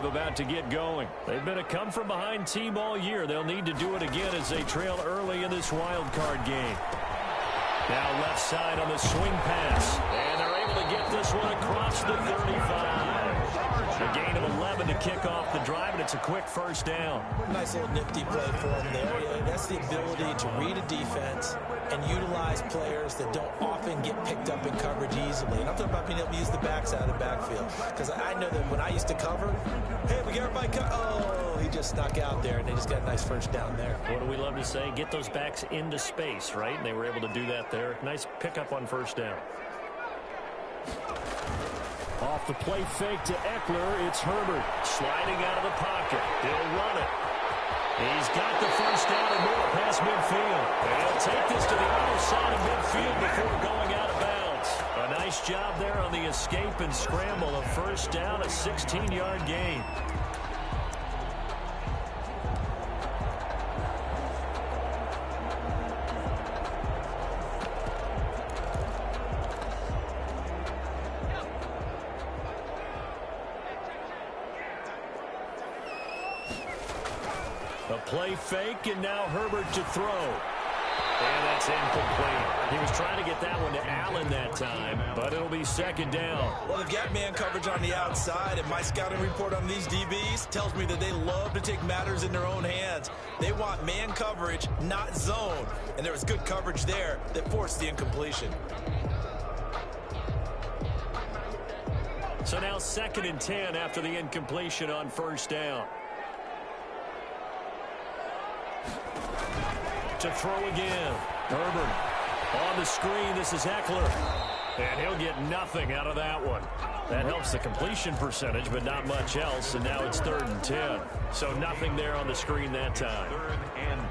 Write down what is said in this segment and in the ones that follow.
drive about to get going. They've been a come-from-behind team all year. They'll need to do it again as they trail early in this wild card game. Now left side on the swing pass. And they're able to get this one across the 35. A gain of 11 to kick off the drive, and it's a quick first down. Nice little nifty play for him there. Yeah, that's the ability to read a defense and utilize players that don't often get picked up in coverage easily. And I'm talking about being able to use the backside of the backfield. Because I know that when I used to cover, hey, we got everybody oh, he just snuck out there, and they just got a nice first down there. What do we love to say? Get those backs into space, right? And they were able to do that there. Nice pickup on first down. Off the play fake to Eckler, it's Herbert sliding out of the pocket. He'll run it. He's got the first down and more past midfield. And he'll take this to the other side of midfield before going out of bounds. A nice job there on the escape and scramble. A first down, a 16-yard gain. A play fake, and now Herbert to throw. And that's incomplete. He was trying to get that one to Allen that time, but it'll be second down. Well, they've got man coverage on the outside, and my scouting report on these DBs tells me that they love to take matters in their own hands. They want man coverage, not zone. And there was good coverage there that forced the incompletion. So now 2nd and 10 after the incompletion on first down. To throw again. Herbert on the screen. This is Eckler. And he'll get nothing out of that one. That helps the completion percentage, but not much else. And now it's 3rd and 10. So nothing there on the screen that time.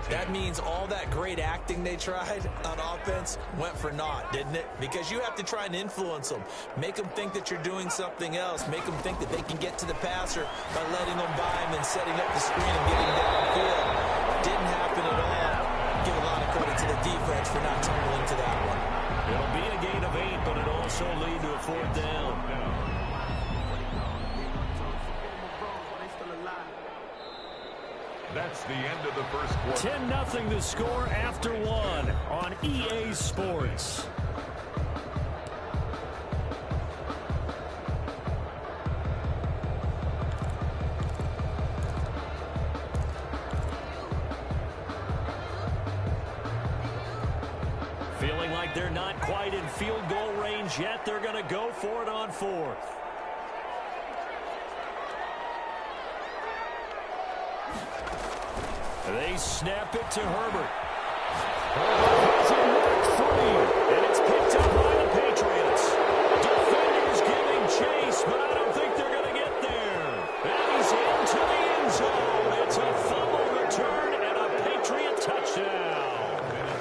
That means all that great acting they tried on offense went for naught, didn't it? Because you have to try and influence them. Make them think that you're doing something else. Make them think that they can get to the passer by letting them buy him and setting up the screen and getting downfield. Didn't happen at all. Give a lot of credit to the defense for not tumbling to that one. It'll be a gain of 8, but it'll also lead to a 4th down. That's the end of the first quarter. 10-0 the score after 1 on EA Sports. Feeling like they're not quite in field goal range yet. They're going to go for it on 4th. They snap it to Herbert. Herbert has it knocked free, and it's picked up by the Patriots. Defenders giving chase, but I don't think they're going to get there. And he's into the end zone. It's a fumble return and a Patriot touchdown.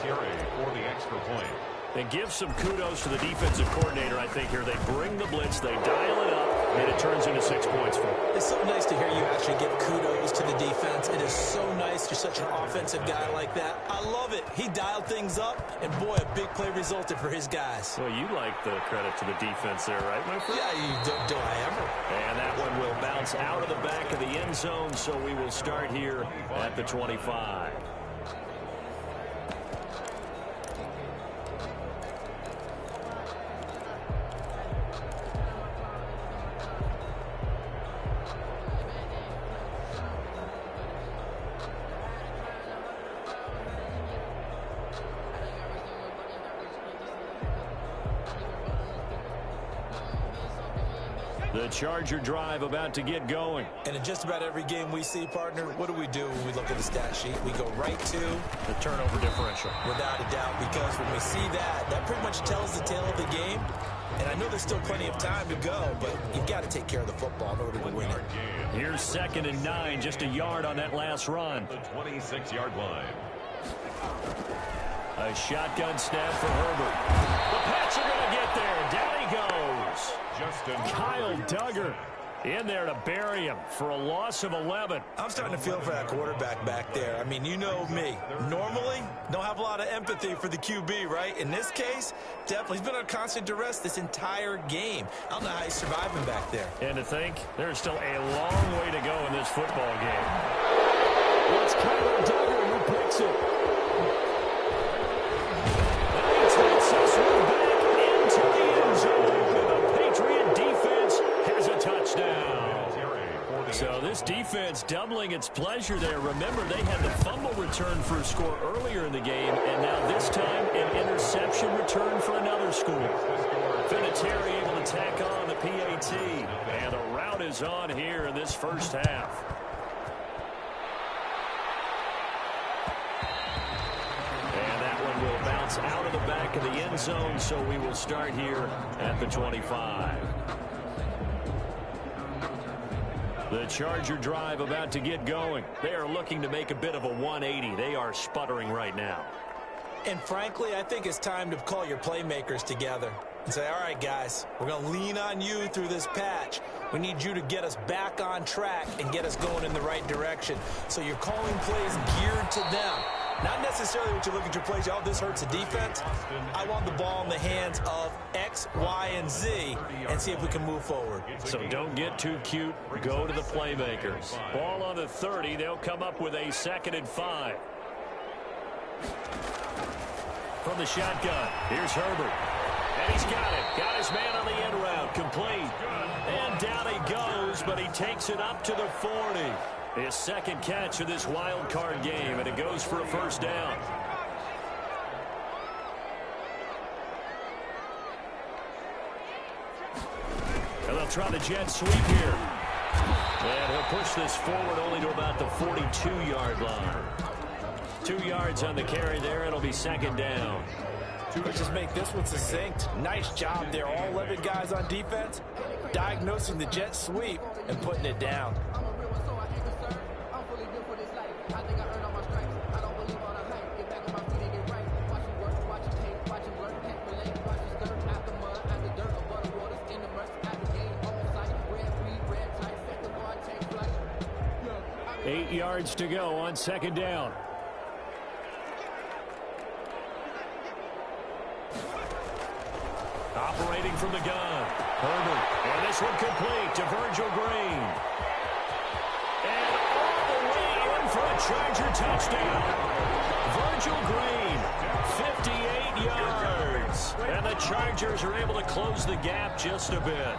For the extra point. And give some kudos to the defensive coordinator, I think, here. They bring the blitz, they dial it up, and it turns into 6 points for them. It's so nice to hear you actually give kudos to the defense. It is so nice you're such an offensive guy like that. I love it. He dialed things up, and boy, a big play resulted for his guys. Well, you like the credit to the defense there, right, my friend? Yeah, do I ever? And that one will bounce out of the back of the end zone, so we will start here at the 25. The Charger drive about to get going. And in just about every game we see, partner, what do when we look at the stat sheet? We go right to the turnover differential. Without a doubt, because when we see that, that pretty much tells the tale of the game. And I know there's still plenty of time to go, but you've got to take care of the football in order to win it. Here's 2nd and 9, just a yard on that last run. The 26-yard line. A shotgun snap for Herbert. The Pats are going to get there. Down he goes. Kyle Duggar in there to bury him for a loss of 11. I'm starting to feel for that quarterback back there. I mean, you know me. Normally, don't have a lot of empathy for the QB, right? In this case, definitely. He's been under constant duress this entire game. I don't know how he's surviving back there. And to think, there's still a long way to this football game. It's Kyler Duggar who picks it. And he takes this one back into the end zone. The Patriot defense has a touchdown. So this defense doubling its pleasure there. Remember, they had the fumble return for a score earlier in the game, and now this time an interception return for another score. Vinatieri able to tack on the PAT, and the rout is on here in this first half. And that one will bounce out of the back of the end zone, so we will start here at the 25. The Charger drive about to get going. They are looking to make a bit of a 180. They are sputtering right now. And frankly, I think it's time to call your playmakers together and say, all right, guys, we're going to lean on you through this patch. We need you to get us back on track and get us going in the right direction. So you're calling plays geared to them. Not necessarily what you look at your plays, oh, this hurts the defense. I want the ball in the hands of X, Y, and Z and see if we can move forward. So don't get too cute. Go to the playmakers. Ball on the 30. They'll come up with a 2nd and 5. From the shotgun, here's Herbert. And he's got it. Got his man on the end route. Complete. And down he goes, but he takes it up to the 40. His second catch of this wild card game, and it goes for a first down. And they'll try the jet sweep here. And he'll push this forward only to about the 42-yard line. 2 yards on the carry there. It'll be 2nd down. Let's just make this one succinct. Nice job there. All 11 guys on defense diagnosing the jet sweep and putting it down. Eight yards to go on 2nd down. Operating from the gun, Herbert. And this one complete to Virgil Green. And all the way in for a Charger touchdown. Virgil Green, 58 yards. And the Chargers are able to close the gap just a bit.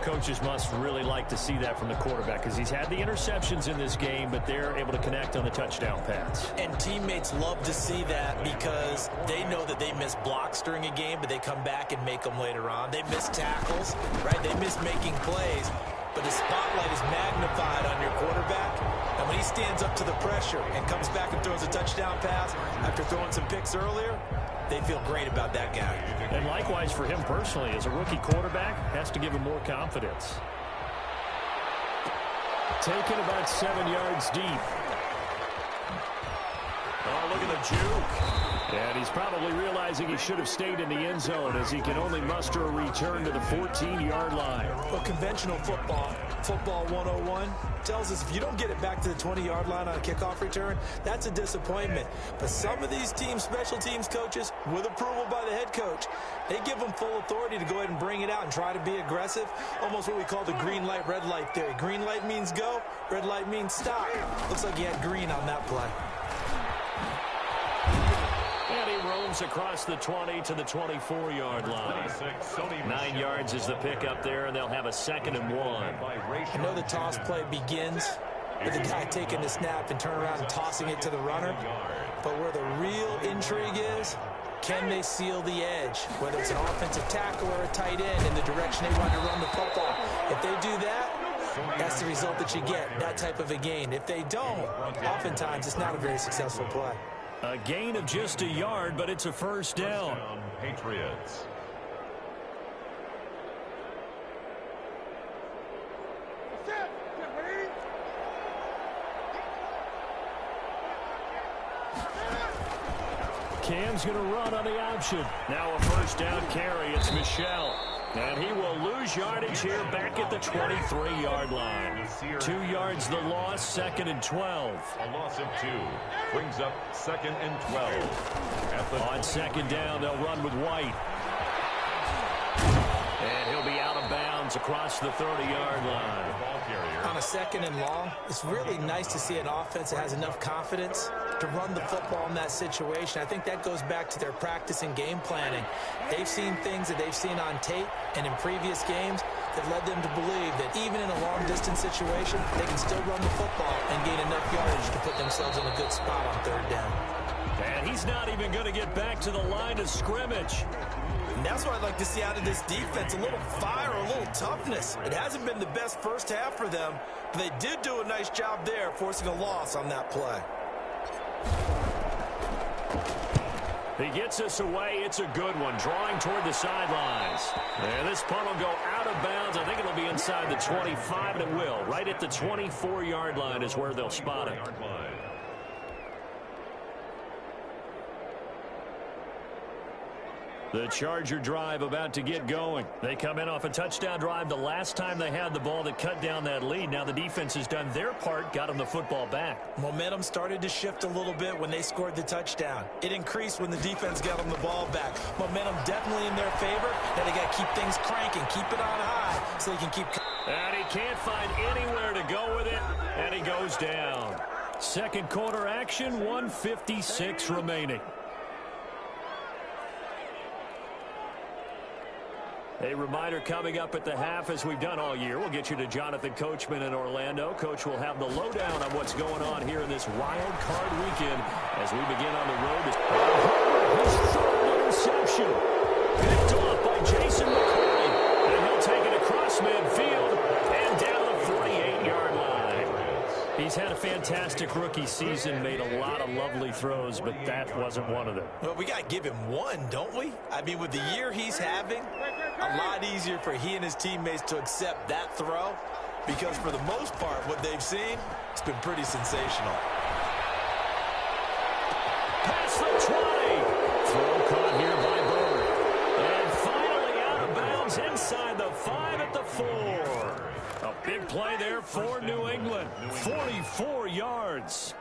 Coaches must really like to see that from the quarterback because he's had the interceptions in this game, but they're able to connect on the touchdown pass. And teammates love to see that because they know that they miss blocks during a game, but they come back and make them later on. They miss tackles, right? They miss making plays, but the spotlight is magnified on your quarterback. And when he stands up to the pressure and comes back and throws a touchdown pass after throwing some picks earlier, they feel great about that guy. And likewise for him personally, as a rookie quarterback, has to give him more confidence. Taken about 7 yards deep. Oh, look at the juke. And he's probably realizing he should have stayed in the end zone as he can only muster a return to the 14-yard line. Well, conventional football 101, tells us if you don't get it back to the 20-yard line on a kickoff return, that's a disappointment. But some of these teams, special teams coaches, with approval by the head coach, they give them full authority to go ahead and bring it out and try to be aggressive, almost what we call the green light, red light theory. Green light means go, red light means stop. Looks like he had green on that play. And he roams across the 20 to the 24-yard line. 9 yards is the pickup there, and they'll have a 2nd and 1. I know the toss play begins with the guy taking the snap and turn around and tossing it to the runner. But where the real intrigue is, can they seal the edge? Whether it's an offensive tackle or a tight end in the direction they want to run the football. If they do that, that's the result that you get, that type of a gain. If they don't, oftentimes it's not a very successful play. A gain of just a yard, but it's a first down. Patriots. Cam's going to run on the option. Now a first down carry. It's Michel. And he will lose yardage here back at the 23-yard line. 2 yards the loss, 2nd and 12. A loss of 2 brings up 2nd and 12. On 2nd down, they'll run with White. And he'll be out of bounds downs across the 30-yard line. On a 2nd and long, it's really nice to see an offense that has enough confidence to run the football in that situation. I think that goes back to their practice and game planning. They've seen things that they've seen on tape and in previous games that led them to believe that even in a long-distance situation, they can still run the football and gain enough yardage to put themselves in a good spot on 3rd down. And he's not even going to get back to the line of scrimmage. And that's what I'd like to see out of this defense, a little fire, a little toughness. It hasn't been the best first half for them, but they did do a nice job there, forcing a loss on that play. He gets us away. It's a good one, drawing toward the sidelines. And this punt will go out of bounds. I think it'll be inside the 25, and it will. Right at the 24-yard line is where they'll spot it. The Charger drive about to get going. They come in off a touchdown drive the last time they had the ball that cut down that lead. Now the defense has done their part, got them the football back. Momentum started to shift a little bit when they scored the touchdown. It increased when the defense got them the ball back. Momentum definitely in their favor. Now they got to keep things cranking, keep it on high so they can keep... And he can't find anywhere to go with it, and he goes down. Second quarter action, 1:56 remaining. A reminder coming up at the half, as we've done all year. We'll get you to Jonathan Coachman in Orlando. Coach will have the lowdown on what's going on here in this wild card weekend as we begin on the road. His third interception. Picked off by Jason McCoy. And he'll take it across midfield and down the 48-yard line. He's had a fantastic rookie season, made a lot of lovely throws, but that wasn't one of them. Well, we got to give him one, don't we? I mean, with the year he's having, a lot easier for he and his teammates to accept that throw, because for the most part, what they've seen, it's been pretty sensational. Past the 20. Throw caught here by Bird. And finally out of bounds inside the 5 at the 4. A big play there for New England. 44 yards.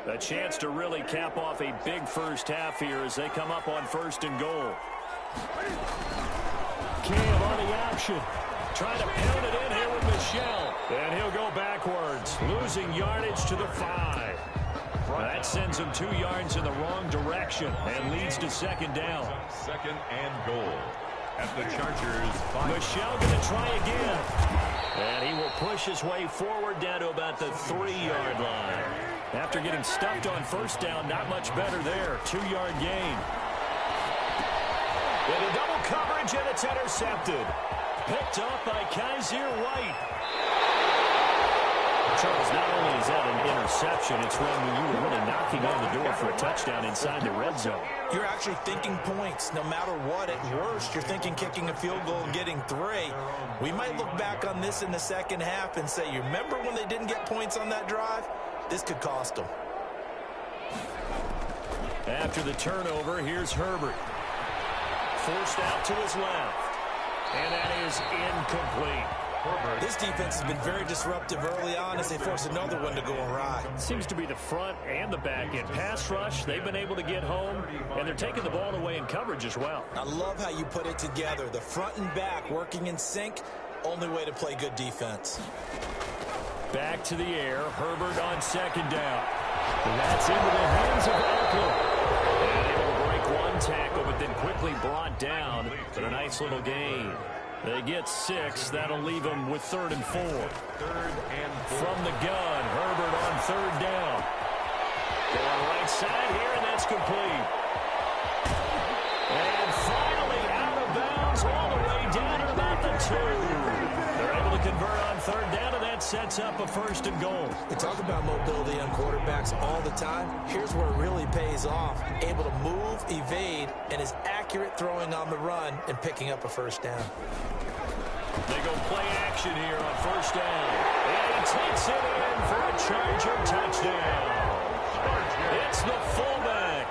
A chance to really cap off a big first half here as they come up on 1st and goal. Cam on the option. Trying to pound it in here with Michelle. And he'll go backwards, losing yardage to the 5. That sends him 2 yards in the wrong direction and leads to 2nd down. 2nd and goal at the Chargers 5. Michelle going to try again. And he will push his way forward down to about the 3-yard line. After getting stuffed on 1st down, not much better there. 2-yard gain. Into double coverage, and it's intercepted. Picked off by Kaiser White. Charles, not only is that an interception, it's when you were really knocking on the door for a touchdown inside the red zone. You're actually thinking points. No matter what, at worst, you're thinking kicking a field goal and getting 3. We might look back on this in the 2nd half and say, you remember when they didn't get points on that drive? This could cost them. After the turnover, here's Herbert. Forced out to his left. And that is incomplete. This defense has been very disruptive early on as they force another one to go awry. Seems to be the front and the back end. Pass rush, they've been able to get home, and they're taking the ball away in coverage as well. I love how you put it together. The front and back working in sync, only way to play good defense. Back to the air, Herbert on 2nd down. And that's into the hands of Eckler. And able to break one tackle, but then quickly brought down for a nice little gain. They get 6. That'll leave them with 3rd and 4. 3rd and 4. From the gun, Herbert on 3rd down. Going right side here, and that's complete. And finally out of bounds all the way down at about the 2. They're able to convert on 3rd down, and that sets up a 1st and goal. We talk about mobility on quarterbacks all the time. Here's where it really pays off. Able to move, evade, and is accurate throwing on the run and picking up a 1st down. They go play action here on 1st down. And he takes it in for a Charger touchdown. It's the fullback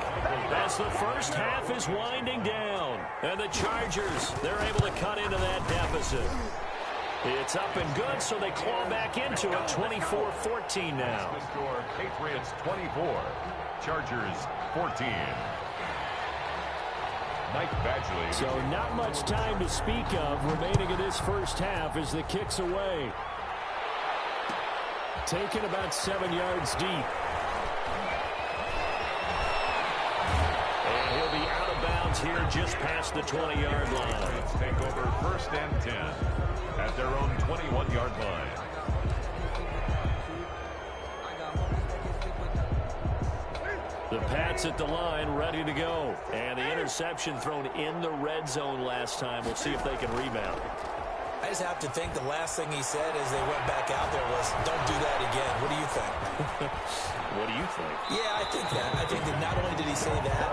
as the first half is winding down. And the Chargers, they're able to cut into that deficit. It's up and good, so they claw back into it, 24-14 now. The score, Patriots 24, Chargers 14. Mike Badgley. So not much time to speak of remaining in this first half as the kick's away. Taken about 7 yards deep. And he'll be out of bounds here just past the 20-yard line. Let's take over 1st and 10 at their own 21-yard line. The Pats at the line, ready to go. And the interception thrown in the red zone last time. We'll see if they can rebound. I just have to think the last thing he said as they went back out there was, don't do that again. What do you think? What do you think? Yeah, I think that. I think that not only did he say that,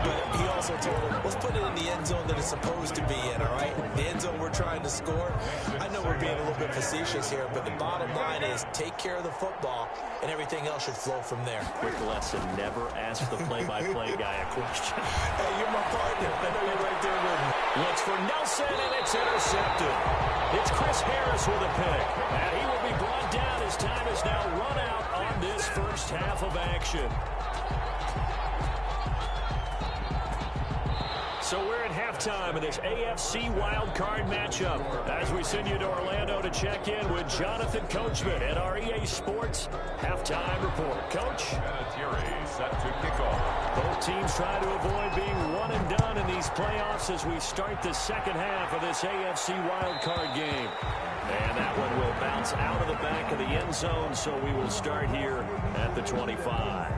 but he also told him, let's put it in the end zone that it's supposed to be in, all right? The end zone we're trying to score. I know we're being a little bit facetious here, but the bottom line is take care of the football, and everything else should flow from there. Quick lesson, never ask the play-by-play guy a question. Hey, you're my partner. I know you're right there with me. Looks for Nelson, and it's intercepted. It's Chris Harris with a pick. And he will be brought down as time is now run out on this first half of action. So we're at halftime in this AFC wildcard matchup as we send you to Orlando to check in with Jonathan Coachman at our EA Sports Halftime Report. Coach? Vinatieri set to kick off. Both teams try to avoid being one and done in these playoffs as we start the second half of this AFC wildcard game. And that one will bounce out of the back of the end zone, so we will start here at the 25.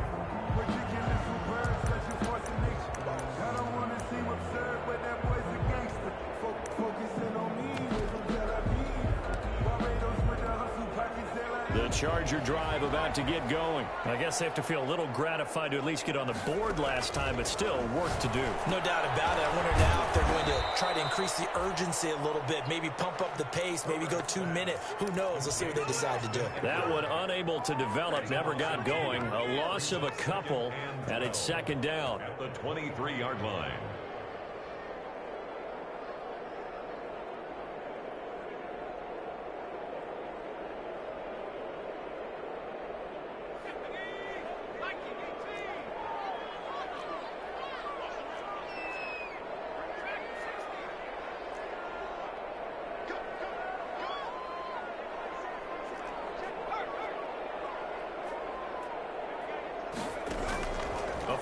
The Charger drive about to get going. I guess they have to feel a little gratified to at least get on the board last time, but still work to do. No doubt about it. I wonder now if they're going to try to increase the urgency a little bit, maybe pump up the pace, maybe go 2 minute. Who knows? Let's see what they decide to do. That one unable to develop, never got going. A loss of a couple, and it's second down. At the 23-yard line.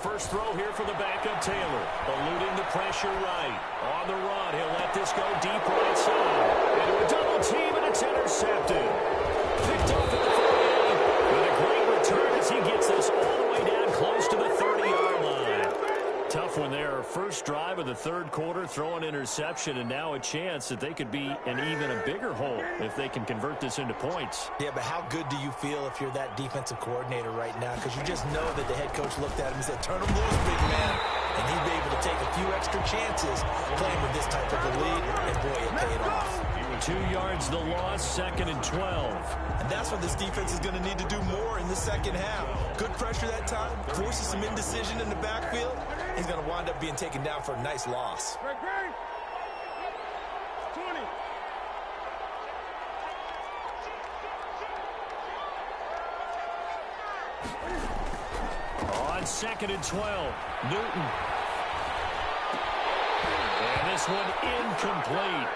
First throw here for the backup Taylor. Eluding the pressure right. On the run, he'll let this go deep right side. Into a double team, and it's intercepted. Picked off at the 48. With a great return as he gets this all the way down close to the 30-yard line. Tough one there. First drive of the third quarter, throw an interception, and now a chance that they could be in even a bigger hole if they can convert this into points. Yeah, but how good do you feel if you're that defensive coordinator right now? Because you just know that the head coach looked at him and said, turn him loose, big man. And he'd be able to take a few extra chances playing with this type of a lead, and boy, it paid off. 2 yards the loss, 2nd and 12. And that's what this defense is going to need to do more in the second half. Good pressure that time, forces some indecision in the backfield. He's going to wind up being taken down for a nice loss. 20. On 2nd and 12, Newton. And this one incomplete.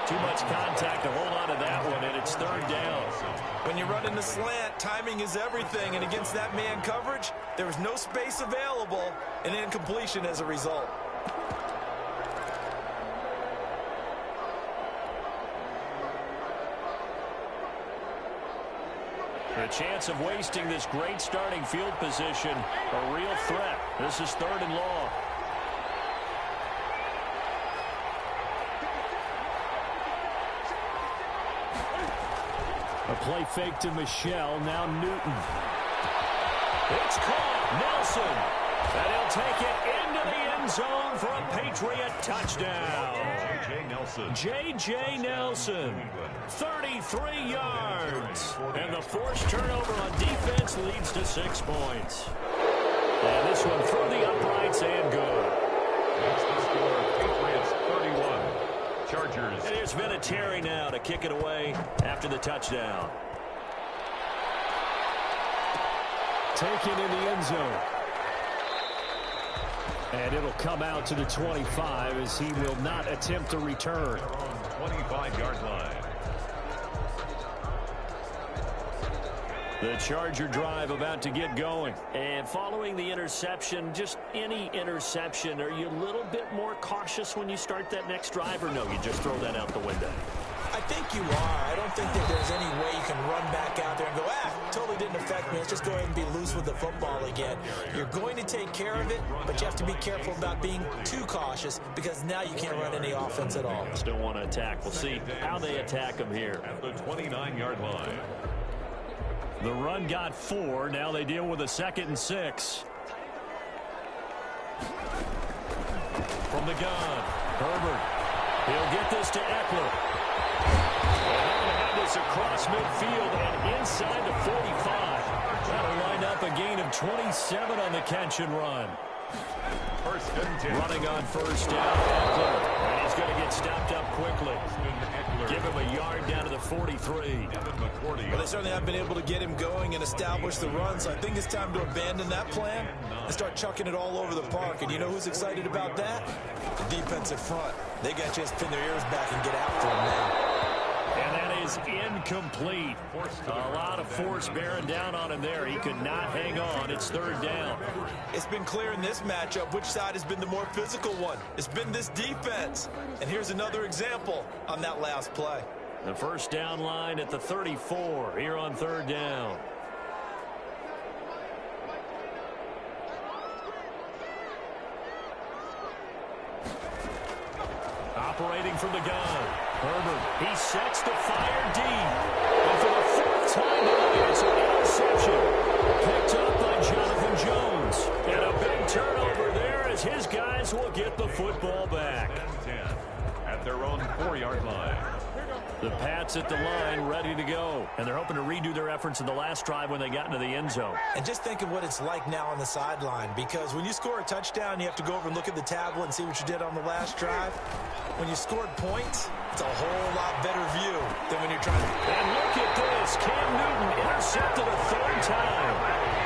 Too much contact to hold on to that one, and it's third down. When you're running the slant, timing is everything, and against that man coverage, there was no space available, and incompletion as a result. The chance of wasting this great starting field position, a real threat. This is 3rd and long. A play fake to Michelle, now Newton. It's caught, Nelson. And he'll take it into the end zone for a Patriot touchdown. J.J. Nelson. J.J. Nelson, 33 yards. And the forced turnover on defense leads to 6 points. And this one through the uprights and good. That's the score. Patriots 31. Chargers. And here's Vinatieri now to kick it away after the touchdown. Taken in the end zone. And it'll come out to the 25 as he will not attempt to return. 25-yard line. The Charger drive about to get going. And following the interception, just any interception, are you a little bit more cautious when you start that next drive, or no, you just throw that out the window? I think you are. I don't think that there's any way you can run back out there and go, totally didn't affect me. Let's just go ahead and be loose with the football again. You're going to take care of it, but you have to be careful about being too cautious because now you can't run any offense at all. Still want to attack. We'll see how they attack them here. At the 29-yard line. The run got 4. Now they deal with a 2nd and 6. From the gun, Herbert. He'll get this to Eckler. This across midfield and inside the 45. That'll line up a gain of 27 on the catch and run. First and 10. Running on first down, Eckler. And he's going to get stopped up quickly. Give him a yard down to the 43. Well, they certainly have been able to get him going and establish the run, so I think it's time to abandon that plan and start chucking it all over the park. And you know who's excited about that? The defensive front. They got a chance to pin their ears back and get after him now. And that is incomplete. A lot of force bearing down on him there. He could not hang on. It's 3rd down. It's been clear in this matchup which side has been the more physical one. It's been this defense. And here's another example on that last play. The first down line at the 34 here on 3rd down. Operating from the gun. Herbert, he sets the fire deep. And for the 4th time tonight, it's an interception. Picked up by Jonathan Jones. And a big turnover there as his guys will get the football back. 10 at their own 4-yard line. The Pats at the line ready to go. And they're hoping to redo their efforts in the last drive when they got into the end zone. And just think of what it's like now on the sideline, because when you score a touchdown, you have to go over and look at the tablet and see what you did on the last drive. When you scored points, it's a whole lot better view than when you're trying to... And look at this. Cam Newton intercepted a 3rd time.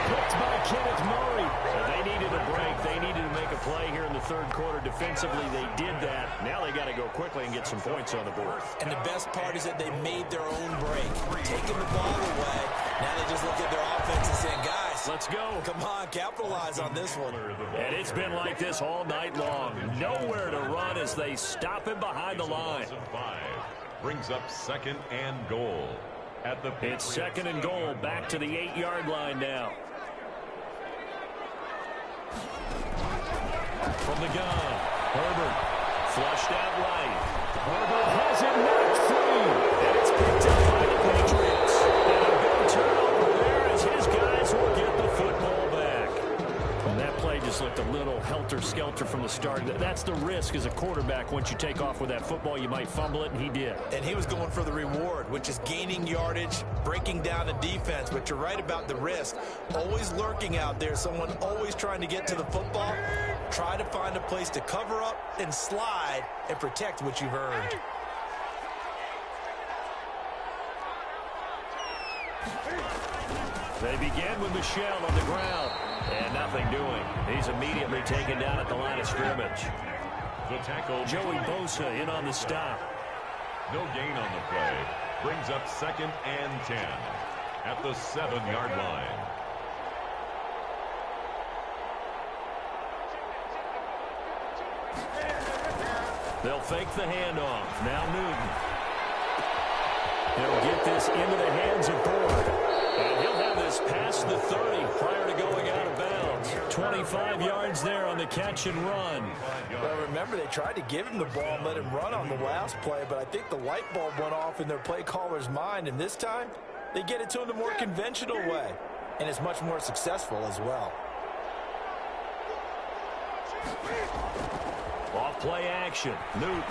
Picked by Kenneth Murray. So they needed a break. They needed to make a play here in the 3rd quarter. Defensively, they did that. Now they got to go quickly and get some points on the board. And the best part is that they made their own break. Taking the ball away. Now they just look at their offense and saying, guys, let's go. Come on, capitalize on this one. And it's been like this all night long. Nowhere to run as they stop him behind the line. Brings up 2nd and goal. At the It's 2nd and goal. Back to the 8-yard line now. From the gun, Herbert flushed out right. Herbert has it knocked free. And it's picked up by the Patriots. And a big turnover there as his guys will get the football back. And that play just looked a little helter-skelter from the start. That's the risk as a quarterback. Once you take off with that football, you might fumble it, and he did. And he was going for the reward, which is gaining yardage, breaking down the defense. But you're right about the risk. Always lurking out there, someone always trying to get to the football. Try to find a place to cover up and slide and protect what you've earned. They begin with Michelle on the ground. And nothing doing. He's immediately taken down at the line of scrimmage. The tackle. Joey Bosa in on the stop. No gain on the play. Brings up 2nd and 10 at the 7-yard line. They'll fake the handoff. Now Newton. He'll get this into the hands of Ford. And he'll have this past the 30 prior to going out of bounds. 25 yards there on the catch and run. Well, remember, they tried to give him the ball and let him run on the last play, but I think the light bulb went off in their play caller's mind, and this time they get it to him the more conventional way, and it's much more successful as well. Off play action. Newton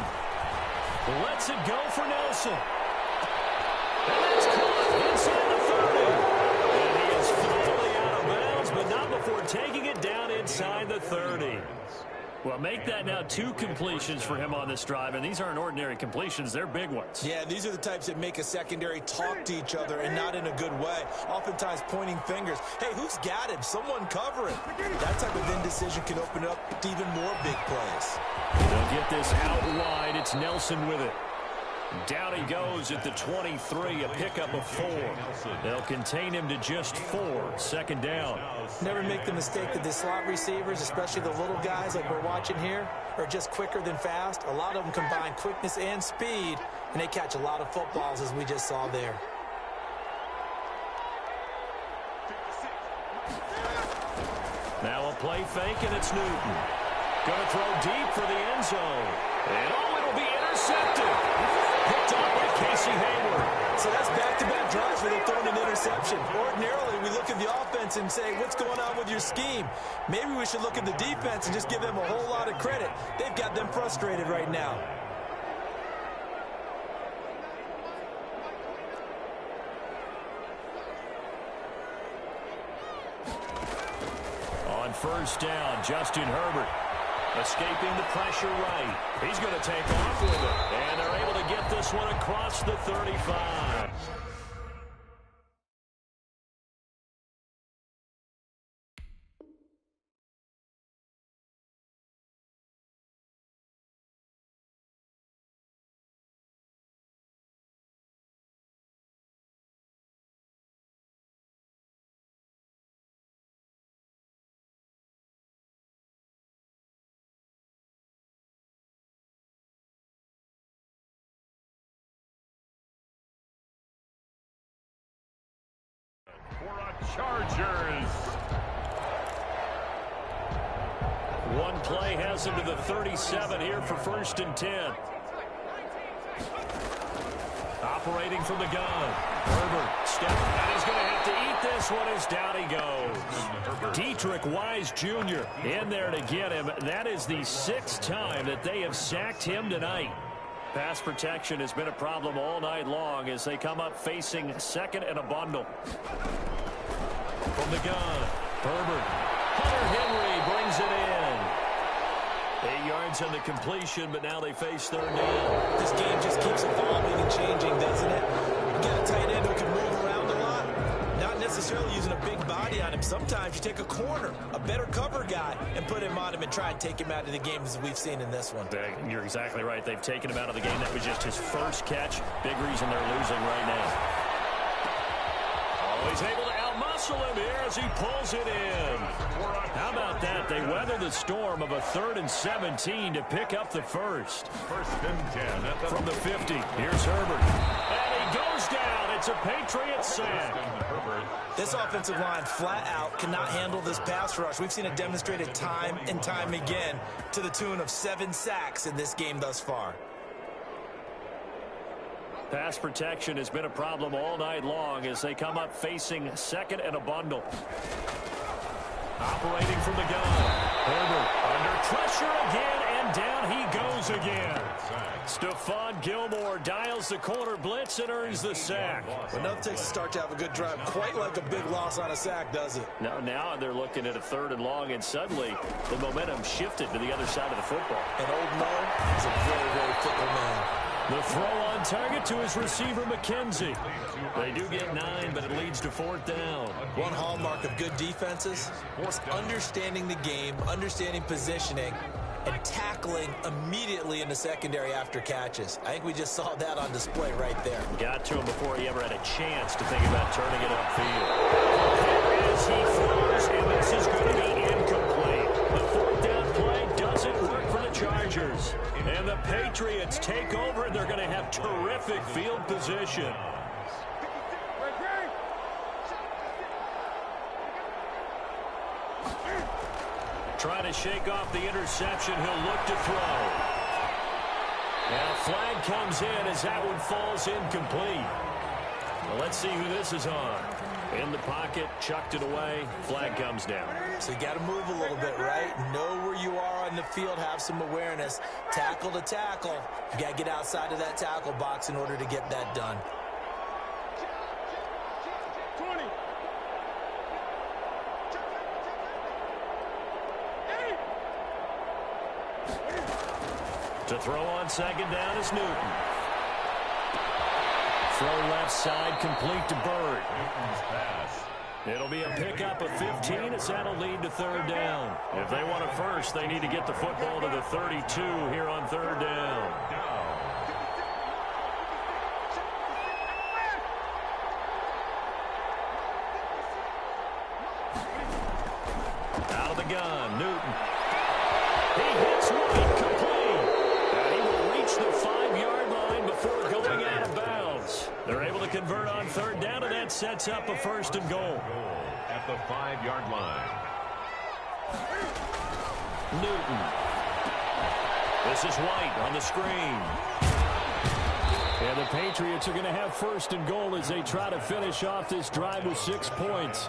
lets it go for Nelson. And that's caught inside the 30. And he is finally out of bounds, but not before taking it down inside the 30. Well, make that now 2 completions for him on this drive, and these aren't ordinary completions. They're big ones. Yeah, these are the types that make a secondary talk to each other and not in a good way. Oftentimes pointing fingers. Hey, who's got him? Someone cover him. That type of indecision can open up to even more big plays. They'll get this out wide. It's Nelson with it. Down he goes at the 23, a pickup of 4. They'll contain him to just 4. Second down. Never make the mistake that the slot receivers, especially the little guys like we're watching here, are just quicker than fast. A lot of them combine quickness and speed, and they catch a lot of footballs, as we just saw there. Now a play fake, and it's Newton. Going to throw deep for the end zone. And it'll be intercepted. Picked up by Casey Hayward. So that's back-to-back drives where they're throwing an interception. Ordinarily, we look at the offense and say, what's going on with your scheme? Maybe we should look at the defense and just give them a whole lot of credit. They've got them frustrated right now. On first down, Justin Herbert. Escaping the pressure right. He's going to take off with it. And they're able to get this one across the 35. For a Chargers. One play has him to the 37 here for 1st and 10. Operating from the gun. Herbert stepping, and he's going to have to eat this one as down he goes. Dietrich Wise Jr. in there to get him. That is the 6th time that they have sacked him tonight. Pass protection has been a problem all night long as they come up facing 2nd and a bundle. From the gun, Herbert. Hunter Henry brings it in. 8 yards on the completion, but now they face 3rd down. This game just keeps evolving and changing, doesn't it? You got a tight end who can move around a lot. Not necessarily using a big body on him. Sometimes you take a corner, a better cover guy, and put him on him and try and take him out of the game as we've seen in this one. You're exactly right. They've taken him out of the game. That was just his first catch. Big reason they're losing right now. Oh, he's able to outmuscle him here as he pulls it in. How about that? They weather the storm of a 3rd and 17 to pick up the first. 1st and 10. From the 50, here's Herbert. And he goes down. It's a Patriot sack. This offensive line flat out cannot handle this pass rush. We've seen it demonstrated time and time again to the tune of 7 sacks in this game thus far. Pass protection has been a problem all night long as they come up facing 2nd and a bundle. Operating from the gun. Herbert under pressure again, and down he goes again. Stephon Gilmore dials the corner blitz and earns the sack. Well, nothing takes a start to have a good drive quite like a big loss on a sack, does it? Now they're looking at a 3rd and long, and suddenly the momentum shifted to the other side of the football. And Old Mo is a very, very fickle man. The throw on target to his receiver, McKenzie. They do get 9, but it leads to 4th down. One hallmark of good defenses is understanding the game, understanding positioning, and tackling immediately in the secondary after catches. I think we just saw that on display right there. Got to him before he ever had a chance to think about turning it upfield. As he throws, and this is going to be incomplete. The 4th down play doesn't work for the Chargers. And the Patriots take over, and they're going to have terrific field position. Trying to shake off the interception. He'll look to throw. Now flag comes in as that one falls incomplete. Well, let's see who this is on. In the pocket, chucked it away. Flag comes down. So you got to move a little bit, right? Know where you are on the field. Have some awareness. Tackle to tackle. You got to get outside of that tackle box in order to get that done. 20. To throw on second down is Newton. Throw left side, complete to Bird. Newton's pass. It'll be a pickup of 15 as that'll lead to third down. If they want it first, they need to get the football to the 32 here on third down. Out of the gun, Newton. He hits White, complete. And he will reach the 5-yard line before going out of bounds. They're able to convert on third down, and that sets up a first and goal. At the 5-yard line. Newton. This is White on the screen. And the Patriots are going to have first and goal as they try to finish off this drive with 6 points.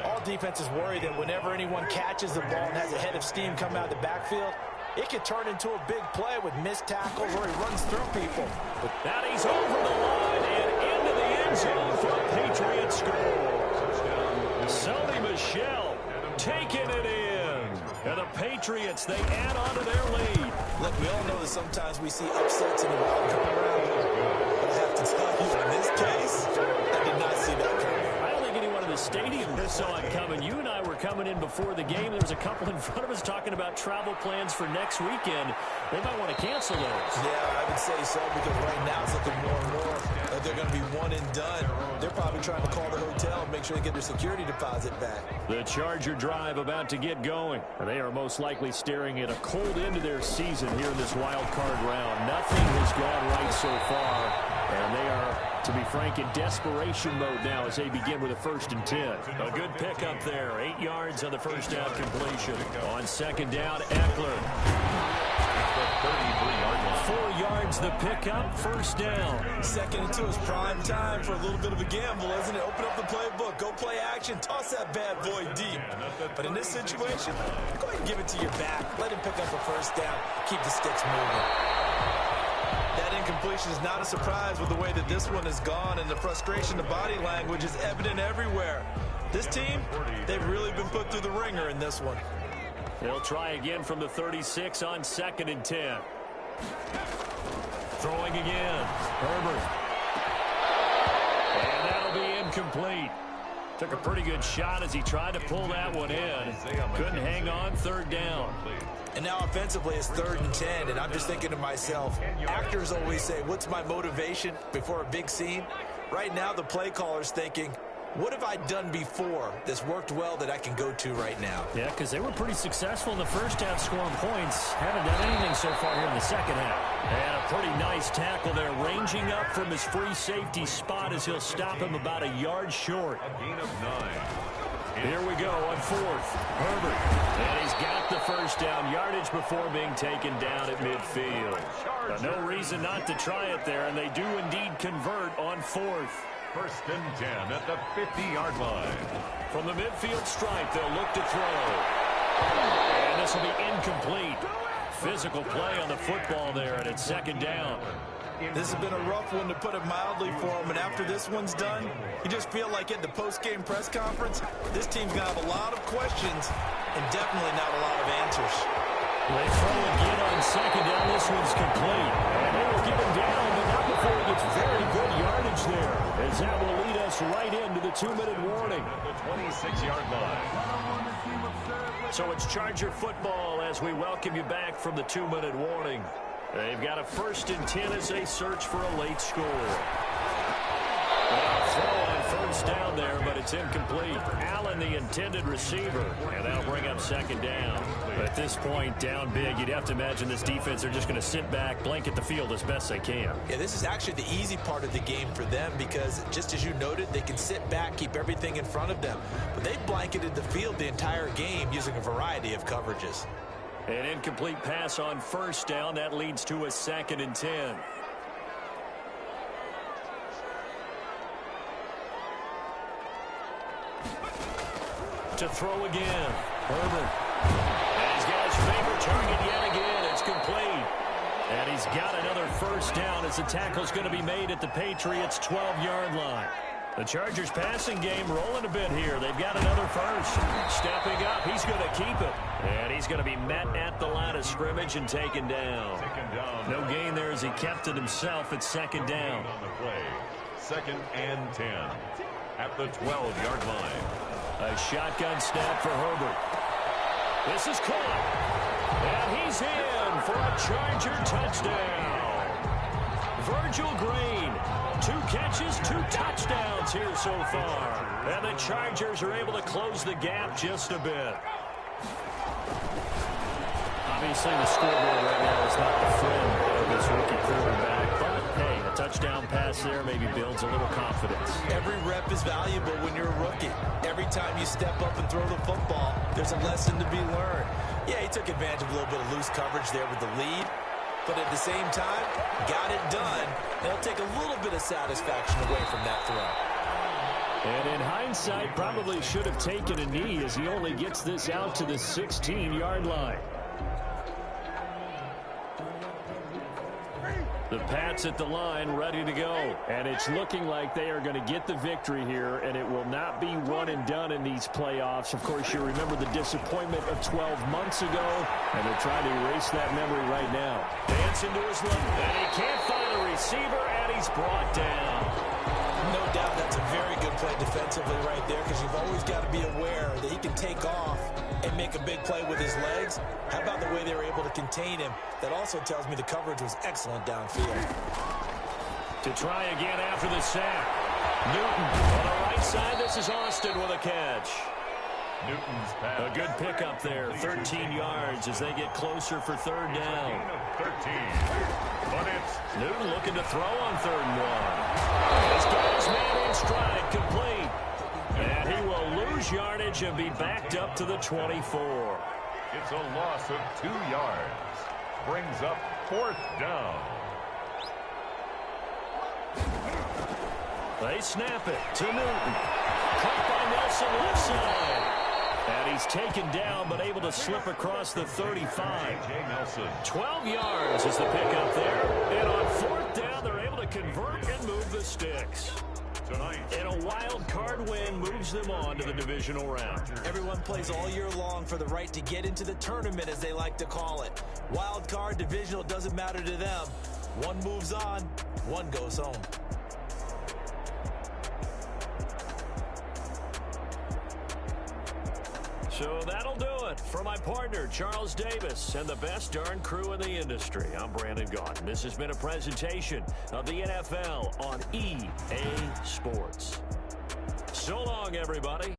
All defenses worry that whenever anyone catches the ball and has a head of steam come out of the backfield, it can turn into a big play with missed tackles or he runs through people. But now he's over the line and into the end zone for a Patriot score. Sony Michel taking it in. And the Patriots, they add on to their lead. Look, we all know that sometimes we see upsets in the wild card round. But I have to tell you, in this case, I did not see that coming. I don't think anyone in the stadium saw it coming. You and I were coming in before the game. There was a couple in front of us talking about travel plans for next weekend. They might want to cancel those. Yeah, I would say so, because right now it's looking more and more like they're going to be one and done. They're probably trying to call the hotel and make sure they get their security deposit back. The Charger drive about to get going. They are most likely staring at a cold end of their season here in this wild card round. Nothing has gone right so far. And they are, to be frank, in desperation mode now as they begin with a 1st and 10. A good pickup there. 8 yards on the first down completion. On second down, Eckler. 33-yard line. 4 yards the pickup, first down. 2nd and 2 is prime time for a little bit of a gamble, isn't it? Open up the playbook, go play action, toss that bad boy deep. But in this situation, go ahead and give it to your back. Let him pick up a first down. Keep the sticks moving. That incompletion is not a surprise with the way that this one has gone, and the frustration, the body language is evident everywhere. This team, they've really been put through the ringer in this one. They'll try again from the 36 on 2nd and 10. Throwing again. Herbert. And that'll be incomplete. Took a pretty good shot as he tried to pull that one in. Couldn't hang on, third down. And now offensively it's 3rd and 10, and I'm just thinking to myself, actors always say, what's my motivation before a big scene? Right now the play caller's thinking, what have I done before that's worked well that I can go to right now? Yeah, because they were pretty successful in the first half scoring points. Haven't done anything so far here in the second half. And a pretty nice tackle there, ranging up from his free safety spot as he'll stop him about a yard short. A gain of 9. Here we go on 4th. Herbert. And he's got the first down yardage before being taken down at midfield. No reason not to try it there, and they do indeed convert on 4th. 1st and 10 at the 50-yard line. From the midfield stripe, they'll look to throw. And this will be incomplete. Physical play on the football there, and it's 2nd down. This has been a rough one, to put it mildly, for him. And after this one's done, you just feel like at the post-game press conference, this team's going to have a lot of questions and definitely not a lot of answers. They throw again on 2nd down. This one's complete. And they will get him down, but not before he gets very good yardage there, as that will lead us right into the 2-minute warning. The 26-yard line. So it's Charger football as we welcome you back from the 2-minute warning. They've got a 1st and 10 as they search for a late score. Throw on 1st down there, but it's incomplete. Allen, the intended receiver, and that'll bring up 2nd down. But at this point, down big, you'd have to imagine this defense are just going to sit back, blanket the field as best they can. Yeah, this is actually the easy part of the game for them, because just as you noted, they can sit back, keep everything in front of them. But they've blanketed the field the entire game using a variety of coverages. An incomplete pass on 1st down. That leads to a 2nd and 10. To throw again. Herbert. And he's got his favorite target yet again. It's complete. And he's got another 1st down as the tackle's going to be made at the Patriots' 12-yard line. The Chargers passing game rolling a bit here. They've got another first. Stepping up, he's going to keep it. And he's going to be met at the line of scrimmage and taken down. No gain there as he kept it himself at second down. On the play, 2nd and 10 at the 12-yard line. A shotgun snap for Herbert. This is caught. And he's in for a Charger touchdown. Virgil Green, 2 catches, 2 touchdowns here so far. And the Chargers are able to close the gap just a bit. Obviously, the scoreboard right now is not the friend of this rookie quarterback. But, hey, a touchdown pass there maybe builds a little confidence. Every rep is valuable when you're a rookie. Every time you step up and throw the football, there's a lesson to be learned. Yeah, he took advantage of a little bit of loose coverage there with the lead. But at the same time, got it done. They'll take a little bit of satisfaction away from that throw. And in hindsight, probably should have taken a knee as he only gets this out to the 16-yard line. The Pats at the line, ready to go. And it's looking like they are going to get the victory here, and it will not be one and done in these playoffs. Of course, you remember the disappointment of 12 months ago, and they're trying to erase that memory right now. Dancing to his left, and he can't find a receiver, and he's brought down. No doubt that's a very good play defensively right there, because you've always got to be aware that he can take off and make a big play with his legs. How about the way they were able to contain him? That also tells me the coverage was excellent downfield. To try again after the sack. Newton on the right side. This is Austin with a catch. Newton's pass. A good pickup there. 13 yards as they get closer for third down. 13. But it's Newton looking to throw on 3rd and 1. He's got his man in stride, complete. And he will lose yardage and be backed up to the 24. It's a loss of 2 yards. Brings up 4th down. They snap it to Newton. Caught by Nelson left side. And he's taken down but able to slip across the 35. 12 yards is the pickup there. And on 4th down, they're able to convert and move the sticks. Tonight, and a wild card win moves them on to the divisional round. Everyone plays all year long for the right to get into the tournament, as they like to call it. Wild card, divisional, doesn't matter to them. One moves on, one goes home. So that'll do it for my partner, Charles Davis, and the best darn crew in the industry. I'm Brandon Gaudin. This has been a presentation of the NFL on EA Sports. So long, everybody.